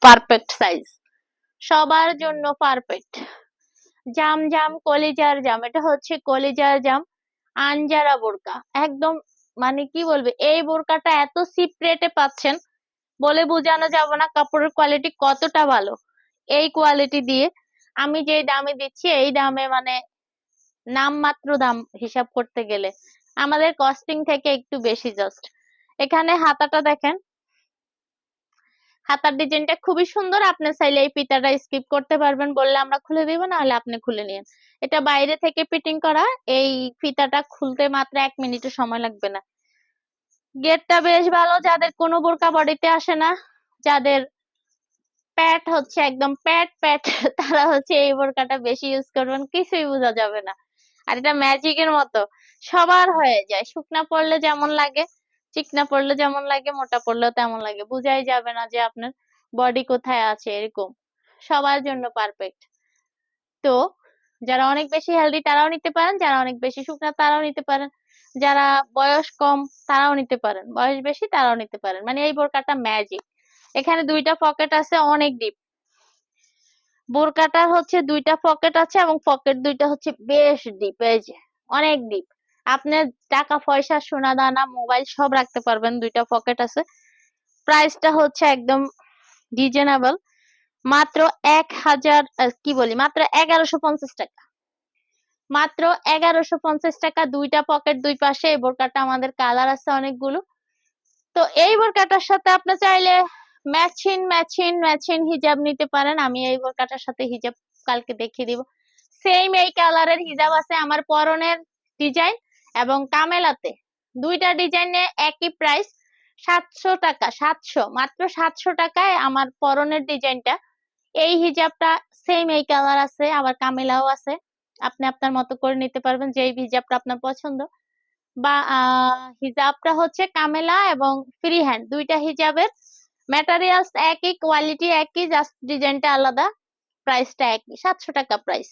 Perfect size, সবার জন্য perfect. জাম জাম কলিজার জাম, এটা হচ্ছে কলিজার জাম আনজারা বোরকা, একদম মানে কি বলবে, এই বোরকাটা এত চিপ রেটে পাচ্ছেন, বলে বোঝানো যাবে না কাপড়ের কোয়ালিটি কতটা ভালো। এই কোয়ালিটি দিয়ে আমি যে দামে দিচ্ছি, এই দামে মানে নামমাত্র দাম হিসাব করতে গেলে আমাদের কস্টিং থেকে একটু বেশি জাস্ট। এখানে হাতাটা দেখেন, হাতার ডিজাইনটা খুবই সুন্দর, আপনি চাইলে এই ফিতাটা স্কিপ করতে পারবেন, বললে আমরা খুলে দিব, না হলে আপনি খুলে নিন। এটা বাইরে থেকে ফিটিং করা, এই ফিতাটা খুলতে মাত্র 1 মিনিটও সময় লাগবে না। গেটটা বেশ ভালো, যাদের কোনো বোরকা বডিতে আসে না, যাদের প্যাট হচ্ছে একদম প্যাট প্যাট তারা হচ্ছে এই বোরকাটা বেশি ইউজ করবেন, কিছুই বোঝা যাবে না। আর এটা ম্যাজিকের মতো সবার হয়ে যায়, শুকনা পড়লে যেমন লাগে, চিকনা পড়লে যেমন লাগে, মোটা পড়লেও তেমন লাগে, বুঝাই যাবে না যে আপনার বডি কোথায় আছে, এরকম সবার জন্য পারফেক্ট। তো যারা অনেক বেশি হেলদি তারাও নিতে পারেন, যারা অনেক বেশি শুকনা তারাও নিতে পারেন, যারা বয়স কম তারাও নিতে পারেন, বয়স বেশি তারাও নিতে পারেন, মানে এই বোরকাটা ম্যাজিক। এখানে দুইটা পকেট আছে, অনেক ডিপ বোরকাটা হচ্ছে, দুইটা পকেট আছে এবং পকেট দুইটা হচ্ছে বেশ ডিপ, এই যে অনেক ডিপ। আপনার টাকা পয়সা সোনা দানা মোবাইল সব রাখতে পারবেন, দুইটা পকেট আছে। প্রাইসটা হচ্ছে একদম রিজনেবল, মাত্র 1000 কি বলি, মাত্র 1150 টাকা, মাত্র 1150 টাকা। দুইটা পকেট দুই পাশে, এই বোরকাটা আমাদের কালার আছে অনেকগুলো। তো এই বোরকাটার সাথে আপনি চাইলে ম্যাচিং ম্যাচিং ম্যাচিং হিজাব নিতে পারেন। আমি এই বোরকাটার সাথে হিজাব কালকে দেখিয়ে দিব, সেম এই কালারের হিজাব আছে আমার পরনের ডিজাইন এবং কামেলাতে, দুইটা ডিজাইনে একই প্রাইস 700 টাকা, 700, মাত্র 700 টাকায় আমার পরনের ডিজাইনটা। এই হিজাবটা সেম এই কালার আছে, আবার কামেলাও আছে, আপনি আপনার মতো করে নিতে পারবেন যেই হিজাবটা আপনার পছন্দ। বা হিজাবটা হচ্ছে কামেলা এবং ফ্রি হ্যান্ড, দুইটা হিজাবের ম্যাটেরিয়ালস একই, কোয়ালিটি একই, জাস্ট ডিজাইনটা আলাদা, প্রাইসটা একই, 700 টাকা প্রাইস।